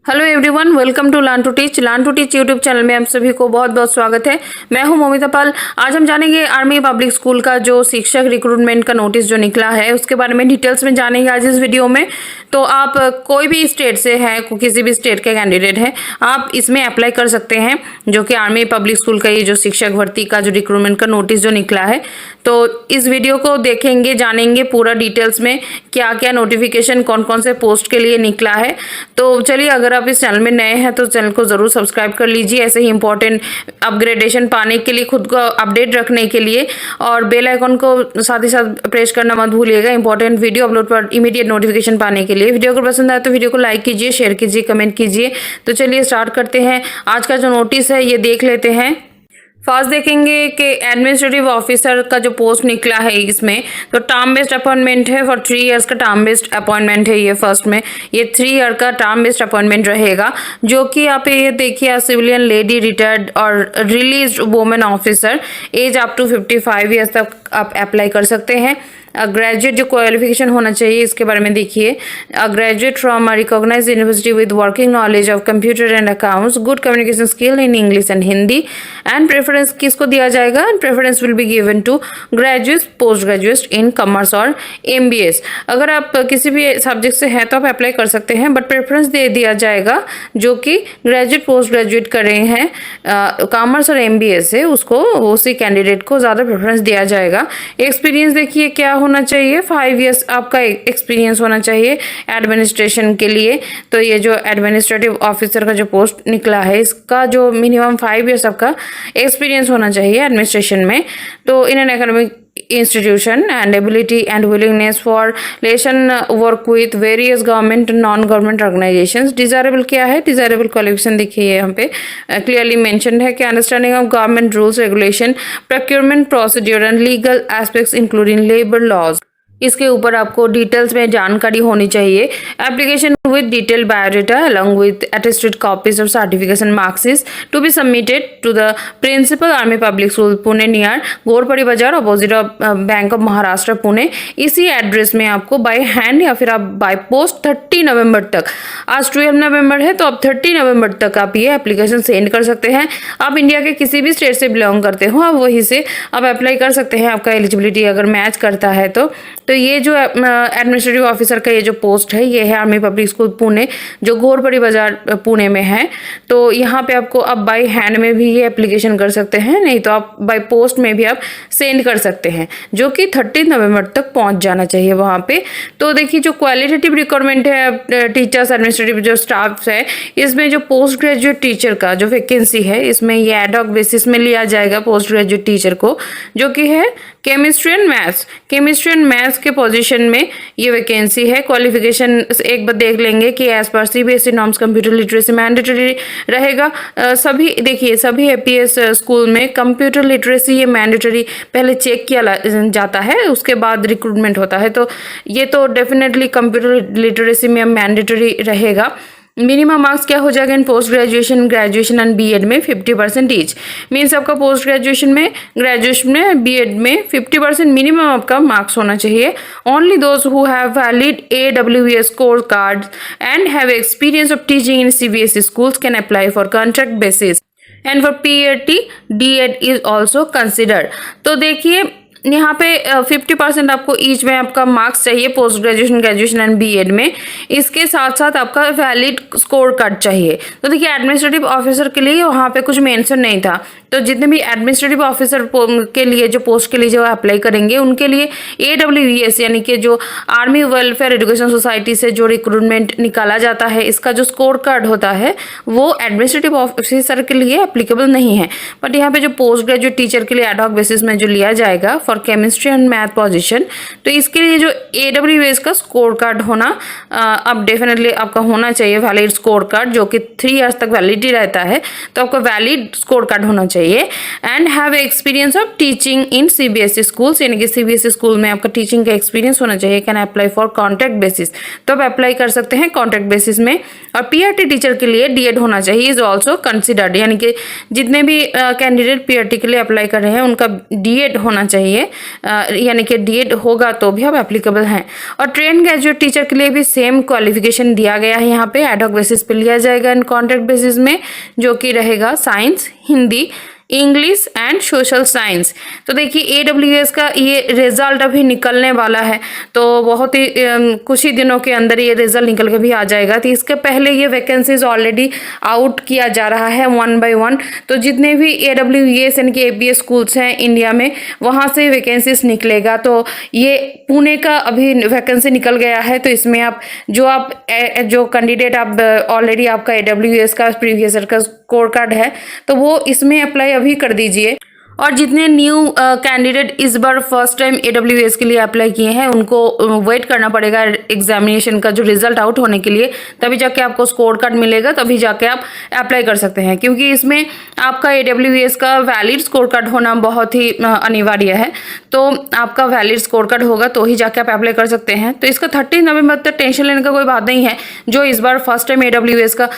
Hello everyone, welcome to learn to teach YouTube channel में आप सभी को बहुत बहुत स्वागत है। मैं हूं मोमिता पाल। आज हम जानेंगे आर्मी पब्लिक स्कूल का जो शिक्षक रिक्रूटमेंट का नोटिस जो निकला है उसके बारे में डिटेल्स में जानेंगे आज इस वीडियो में। तो आप कोई भी स्टेट से है, किसी भी स्टेट के कैंडिडेट है, आप इसमें अप्लाई कर सकते हैं। जो कि आर्मी पब्लिक स्कूल का ये जो शिक्षक भर्ती का जो रिक्रूटमेंट का नोटिस जो निकला है, तो इस वीडियो को देखेंगे, जानेंगे पूरा डिटेल्स में क्या क्या नोटिफिकेशन कौन कौन से पोस्ट के लिए निकला है। तो चलिए, अगर आप इस चैनल में नए हैं तो चैनल को जरूर सब्सक्राइब कर लीजिए, ऐसे ही इंपॉर्टेंट अपग्रेडेशन पाने के लिए, खुद को अपडेट रखने के लिए, और बेल आइकन को साथ ही साथ प्रेस करना मत भूलिएगा इंपॉर्टेंट वीडियो अपलोड पर इमीडिएट नोटिफिकेशन पाने के लिए। वीडियो को पसंद आए तो वीडियो को लाइक कीजिए, शेयर कीजिए, कमेंट कीजिए। तो चलिए स्टार्ट करते हैं। आज का जो नोटिस है ये देख लेते हैं। फर्स्ट देखेंगे कि एडमिनिस्ट्रेटिव ऑफिसर का जो पोस्ट निकला है इसमें तो टर्म बेस्ड अपॉइंटमेंट है फॉर 3 इयर्स का टर्म बेस्ड अपॉइंटमेंट है। ये फर्स्ट में ये 3 ईयर का टर्म बेस्ड अपॉइंटमेंट रहेगा, जो कि यहाँ पे ये देखिए सिविलियन लेडी रिटायर्ड और release women officer, age up to 55 years तक आप अप्लाई कर सकते हैं। ग्रेजुएट जो क्वालिफिकेशन होना चाहिए इसके बारे में देखिए, graduate from recognised university with working knowledge of computer and accounts, good communication skill in English and Hindi. And preference किसको दिया जाएगा? And preference will be given to graduate post graduate in commerce और MBS। अगर आप किसी भी subject से हैं तो आप अप्लाई कर सकते हैं, बट प्रेफरेंस दे दिया जाएगा जो कि ग्रेजुएट पोस्ट ग्रेजुएट कर रहे हैं कॉमर्स और MBS से, उसको उसी कैंडिडेट को ज़्यादा प्रेफरेंस दिया जाएगा। एक्सपीरियंस देखिए क्या होना चाहिए, 5 इयर्स आपका एक्सपीरियंस होना चाहिए एडमिनिस्ट्रेशन के लिए। तो ये जो एडमिनिस्ट्रेटिव ऑफिसर का जो पोस्ट निकला है इसका जो मिनिमम 5 इयर्स आपका एक्सपीरियंस होना चाहिए एडमिनिस्ट्रेशन में। तो in an academic institution and ability and willingness for relation work with various government non-government organizations। Desirable क्या है? डिजायरेबल क्वालिफिकेशन देखिए यहाँ पे क्लियरली मेंशन्ड है कि understanding of government rules regulation, procurement procedure and legal aspects including labour laws. इसके ऊपर आपको डिटेल्स में जानकारी होनी चाहिए। Application with detail biodata along with attested copies of certification marks to be submitted to the principal army public school Pune near Ghorpadi Bazar opposite of bank of Maharashtra Pune. इसी address में आपको बाय हैंड या फिर आप बाय पोस्ट 30 नवंबर तक, आज 12 नवंबर है तो आप 30 नवंबर तक आप ये एप्लीकेशन सेंड कर सकते हैं। आप इंडिया के किसी भी स्टेट से बिलोंग करते हो आप वहीं से आप अप्लाई कर सकते हैं। आपका एलिजिबिलिटी अगर मैच करता है तो ये जो एडमिनिस्ट्रेटिव ऑफिसर का ये जो पोस्ट है ये है आर्मी पब्लिक स्कूल पुणे, जो घोरपड़ी बाजार पुणे में है। तो यहाँ पे आपको आप बाय हैंड में भी ये एप्लीकेशन कर सकते हैं, नहीं तो आप बाय पोस्ट में भी आप सेंड कर सकते हैं, जो कि 30 नवंबर तक पहुँच जाना चाहिए वहाँ पे। तो देखिए जो क्वालिटेटिव रिक्वायरमेंट है टीचर्स एडमिनिस्ट्रेटिव जो स्टाफ है, इसमें जो पोस्ट ग्रेजुएट टीचर का जो वैकेंसी है इसमें ये एडहॉक बेसिस में लिया जाएगा पोस्ट ग्रेजुएट टीचर को, जो कि है केमिस्ट्री एंड मैथ्स के पोजीशन में ये वैकेंसी है। क्वालिफिकेशन एक बार देख लेंगे कि एज पर CBSE norms computer literacy mandatory रहेगा। सभी देखिए सभी APS स्कूल में कंप्यूटर लिटरेसी ये मैंडेटरी पहले चेक किया जाता है, उसके बाद रिक्रूटमेंट होता है। तो ये तो डेफिनेटली कंप्यूटर लिटरेसी में मैंडेटरी रहेगा। मिनिमम मार्क्स क्या हो जाएगा इन पोस्ट ग्रेजुएशन एंड B.Ed में 50% ईच। मीन्स आपका पोस्ट ग्रेजुएशन में B.Ed में 50% मिनिमम आपका मार्क्स होना चाहिए। Only those who have valid AWS score card and have experience of teaching in CBSE schools can apply for contract basis and for PAT D.Ed is also considered. तो देखिए यहाँ पे 50% आपको each में आपका मार्क्स चाहिए पोस्ट ग्रेजुएशन एंड B.Ed में। इसके साथ साथ आपका वैलिड स्कोर कार्ड चाहिए। तो देखिए एडमिनिस्ट्रेटिव ऑफिसर के लिए वहाँ पे कुछ मेंशन नहीं था, तो जितने भी एडमिनिस्ट्रेटिव ऑफिसर के लिए जो पोस्ट के लिए जो अप्लाई करेंगे उनके लिए AWES यानी कि जो आर्मी वेलफेयर एजुकेशन सोसाइटी से जो रिक्रूटमेंट निकाला जाता है, इसका जो स्कोर कार्ड होता है वो एडमिनिस्ट्रेटिव ऑफिसर के लिए एप्लीकेबल नहीं है। बट यहाँ पे जो पोस्ट ग्रेजुएट टीचर के लिए एडहॉक बेसिस में जो लिया जाएगा for chemistry and math position, तो इसके लिए जो AWS का स्कोर कार्ड होना अब डेफिनेटली आपका होना चाहिए, वैलिड स्कोर कार्ड जो कि 3 इयर्स तक वैलिडिटी रहता है। तो आपका वैलिड स्कोर कार्ड होना चाहिए and have experience of teaching in CBSE schools, यानी कि CBSE स्कूल में आपका टीचिंग का एक्सपीरियंस होना चाहिए। Can apply for contract basis, तो आप अप्लाई कर सकते हैं कॉन्ट्रैक्ट बेसिस में। और PRT टीचर के लिए D.Ed होना चाहिए इज ऑल्सो कंसिडर्ड, यानी कि जितने भी कैंडिडेट PRT के लिए अप्लाई कर रहे हैं उनका D.Ed होना चाहिए। ये यानी कि डीएड होगा तो भी आप एप्लीकेबल हैं। और ट्रेन ग्रेजुएट टीचर के लिए भी सेम क्वालिफिकेशन दिया गया है, यहाँ पे एडहॉक बेसिस पे लिया जाएगा इन कॉन्ट्रैक्ट बेसिस में, जो कि रहेगा science, Hindi, English and social science. तो देखिए AWS का ये रिजल्ट अभी निकलने वाला है, तो बहुत ही कुछ ही दिनों के अंदर ये रिजल्ट निकल के भी आ जाएगा। तो इसके पहले ये वैकेंसीज ऑलरेडी आउट किया जा रहा है 1 by 1। तो जितने भी AWS यानी कि APS स्कूल्स हैं इंडिया में, वहाँ से वैकेंसीज निकलेगा। तो ये पुणे का अभी वैकेंसी निकल गया है, तो इसमें आप जो कैंडिडेट आप ऑलरेडी आपका AWS का प्रीवियस ईयर का स्कोर कार्ड है तो वो इसमें अप्लाई अभी कर दीजिए। और जितने न्यू कैंडिडेट इस बार फर्स्ट टाइम AWS के लिए अप्लाई किए हैं उनको वेट करना पड़ेगा एग्जामिनेशन का जो रिजल्ट आउट होने के लिए, तभी जाके आपको स्कोर कार्ड मिलेगा, तभी जाके आप अप्लाई कर सकते हैं। क्योंकि इसमें आपका AWS का वैलिड स्कोर कार्ड होना बहुत ही अनिवार्य है। तो आपका वैलिड स्कोर कार्ड होगा तो ही जाके आप अप्लाई कर सकते हैं। तो इसका 30 नवंबर तक टेंशन लेने का कोई बात नहीं है। जो इस बार फर्स्ट टाइम AWS का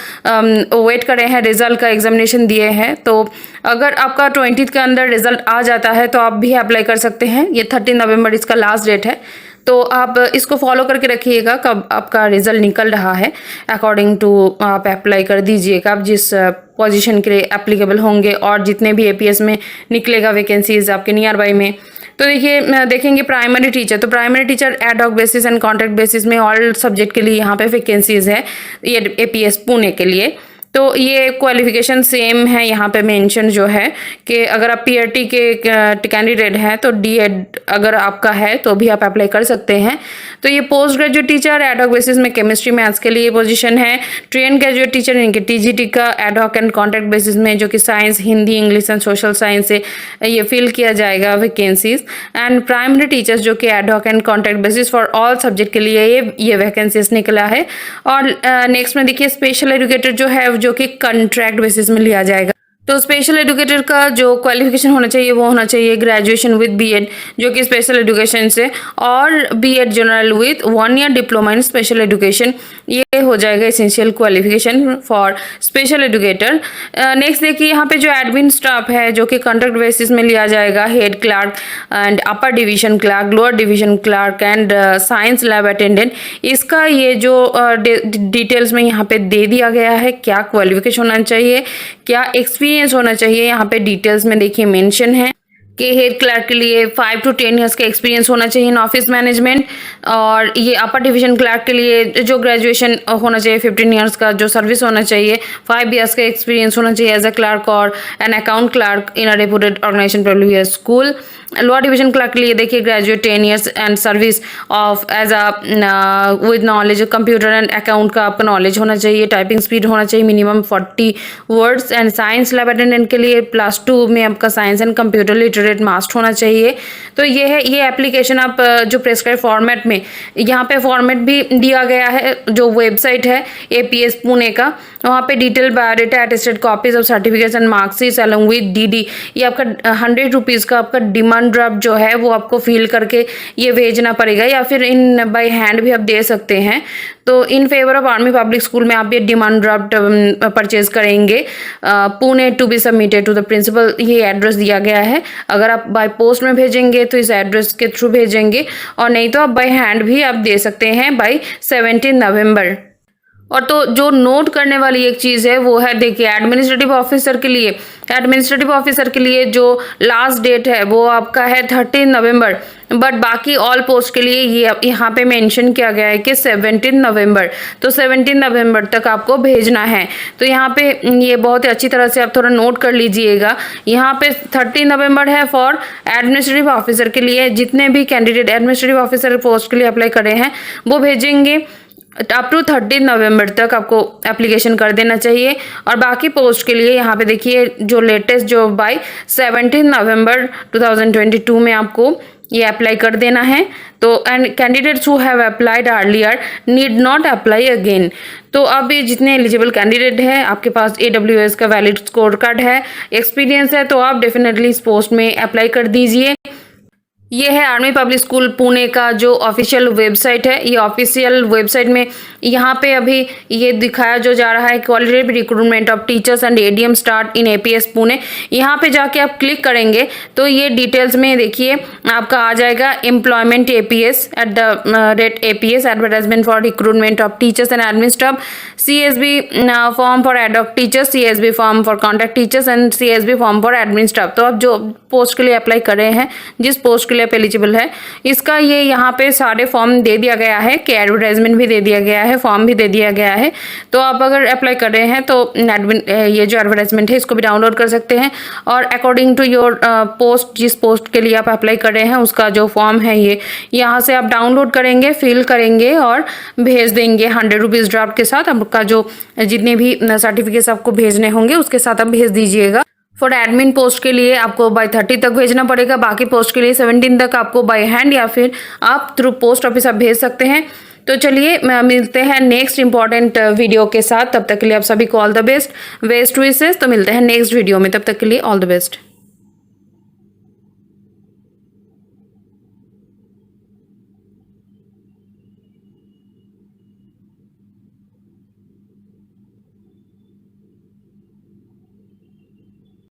वेट कर रहे हैं, रिजल्ट का एग्जामिनेशन दिए हैं, तो अगर आपका 20 के अंदर रिजल्ट आ जाता है तो आप भी अप्लाई कर सकते हैं। ये 30 नवंबर इसका लास्ट डेट है, तो आप इसको फॉलो करके रखिएगा कब आपका रिजल्ट निकल रहा है, अकॉर्डिंग टू आप अप्लाई कर दीजिएगा आप जिस पोजीशन के लिए एप्लीकेबल होंगे और जितने भी APS में निकलेगा वैकेंसीज आपके नियर बाई में। तो देखिए देखेंगे प्राइमरी टीचर, तो primary teacher ad hoc basis and contract basis में ऑल सब्जेक्ट के लिए यहाँ पे वैकेंसीज है ये APS पुणे के लिए। तो ये क्वालिफिकेशन सेम है यहाँ पे मेंशन जो है कि अगर आप PRT के कैंडिडेट हैं तो DED अगर आपका है तो भी आप अप्लाई कर सकते हैं। तो ये post graduate teacher ad hoc basis में केमिस्ट्री मैथ्स के लिए पोजीशन है। ट्रेन ग्रेजुएट टीचर इनके TGT का एडहॉक एंड कॉन्ट्रैक्ट बेसिस में, जो कि science, Hindi, English and social science से ये फिल किया जाएगा वैकेंसीज। एंड प्राइमरी टीचर्स जो कि ad hoc and contract basis for all subject के लिए ये वैकेंसीज निकला है। और नेक्स्ट में देखिए स्पेशल एजुकेटर जो है जो कि कॉन्ट्रैक्ट बेसिस में लिया जाएगा। तो स्पेशल एजुकेटर का जो क्वालिफिकेशन होना चाहिए वो होना चाहिए ग्रेजुएशन विद BEd जो कि स्पेशल एजुकेशन से, और BEd general with 1 year diploma in special education, ये हो जाएगा essential qualification for special educator. Next देखिए यहाँ पे जो एडमिन स्टाफ है जो कि कॉन्ट्रैक्ट बेसिस में लिया जाएगा, head clerk and upper division clerk, lower division clerk and science lab attendant. इसका ये जो डिटेल्स में यहाँ पे दे दिया गया है, क्या क्वालिफिकेशन होना चाहिए, क्या एक्सपीरियंस होना चाहिए, यहाँ पे डिटेल्स में देखिए मेंशन है कि हेड क्लर्क के लिए 5 to 10 ईयर्स का एक्सपीरियंस होना चाहिए इन ऑफिस मैनेजमेंट। और ये अपर डिवीजन क्लर्क के लिए जो ग्रेजुएशन होना चाहिए 15 ईयर्स का जो सर्विस होना चाहिए, 5 ईयर्स का एक्सपीरियंस होना चाहिए एज अ क्लर्क और an account clerk in a reputed organisation public school. Lower division clerk के लिए देखिए graduate 10 years and service of as a with knowledge computer and account का आपका नॉलेज होना चाहिए, टाइपिंग स्पीड होना चाहिए minimum 40 words. And science lab attendant के लिए +2 में आपका science and computer literate must होना चाहिए। तो ये है, ये एप्लीकेशन आप जो प्रेस्क्राइब फॉर्मेट में, यहाँ पे फॉर्मेट भी दिया गया है, जो वेबसाइट है APS पुणे का, वहाँ पे detail biodata, attested copies of certificates and marksheets along with DD, ये आपका 100 रुपीज़ का आपका डिमांड ड्राफ्ट जो है वो आपको फिल करके ये भेजना पड़ेगा, या फिर इन बाय हैंड भी आप दे सकते हैं। तो in favour of army public school में आप ये डिमांड ड्राफ्ट परचेज करेंगे, Pune to be submitted to the principal, ये एड्रेस दिया गया है। अगर आप बाय पोस्ट में भेजेंगे तो इस एड्रेस के थ्रू भेजेंगे, और नहीं तो आप बाय हैंड भी आप दे सकते हैं बाय 17 नवंबर। और तो जो नोट करने वाली एक चीज़ है वो है, देखिए एडमिनिस्ट्रेटिव ऑफिसर के लिए जो लास्ट डेट है वो आपका है 13 नवंबर, बट बाकी ऑल पोस्ट के लिए ये यहाँ पे मेंशन किया गया है कि 17 नवंबर, तो 17 नवंबर तक आपको भेजना है। तो यहाँ पे ये बहुत ही अच्छी तरह से आप थोड़ा नोट कर लीजिएगा। यहाँ पे 13 नवंबर है फॉर एडमिनिस्ट्रेटिव ऑफिसर के लिए, जितने भी कैंडिडेट एडमिनिस्ट्रेटिव ऑफिसर पोस्ट के लिए अप्लाई करे हैं वो भेजेंगे। अप टू 13 नवंबर तक आपको एप्लीकेशन कर देना चाहिए। और बाकी पोस्ट के लिए यहाँ पे देखिए जो लेटेस्ट जो बाय 17 नवंबर 2022 में आपको ये अप्लाई कर देना है। तो and candidates who have applied earlier need not apply again. तो अब ये जितने एलिजिबल कैंडिडेट हैं, आपके पास AWS का वैलिड स्कोर कार्ड है, एक्सपीरियंस है, तो आप डेफिनेटली इस पोस्ट में अप्लाई कर दीजिए। ये है आर्मी पब्लिक स्कूल पुणे का जो ऑफिशियल वेबसाइट है। ये ऑफिशियल वेबसाइट में यहाँ पे अभी ये दिखाया जो जा रहा है qualitative recruitment of teachers and ADM start in APS Pune. यहाँ पे जाके आप क्लिक करेंगे तो ये डिटेल्स में देखिए आपका आ जाएगा employment APS at the rate APS advertisement for recruitment of teachers and admin staff, CSB form for ad hoc teachers, CSB form for contract teachers and CSB form for admin staff. तो आप जो post के लिए apply कर रहे हैं, जिस post के लिए आप एलिजिबल है, इसका ये यहाँ पे सारे फॉर्म दे दिया गया है कि एडवर्टाइजमेंट भी दे दिया गया है, फॉर्म भी दे दिया गया है। तो आप अगर अप्लाई कर रहे हैं तो ये जो एडवर्टाइजमेंट है इसको भी डाउनलोड कर सकते हैं और अकॉर्डिंग टू योर पोस्ट, जिस पोस्ट के लिए आप अप्लाई कर रहे हैं उसका जो फॉर्म है ये यहाँ से आप डाउनलोड करेंगे, फिल करेंगे और भेज देंगे 100 रुपीज़ ड्राफ्ट के साथ। आपका जो जितने भी सर्टिफिकेट्स आपको भेजने होंगे उसके साथ आप भेज दीजिएगा। फॉर एडमिन पोस्ट के लिए आपको बाय 30 तक भेजना पड़ेगा, बाकी पोस्ट के लिए 17 तक आपको बाय हैंड या फिर आप थ्रू पोस्ट ऑफिस आप भेज सकते हैं। तो चलिए मिलते हैं नेक्स्ट इंपॉर्टेंट वीडियो के साथ। तब तक के लिए आप सभी को all the best, best wishes. तो मिलते हैं नेक्स्ट वीडियो में, तब तक के लिए ऑल द बेस्ट।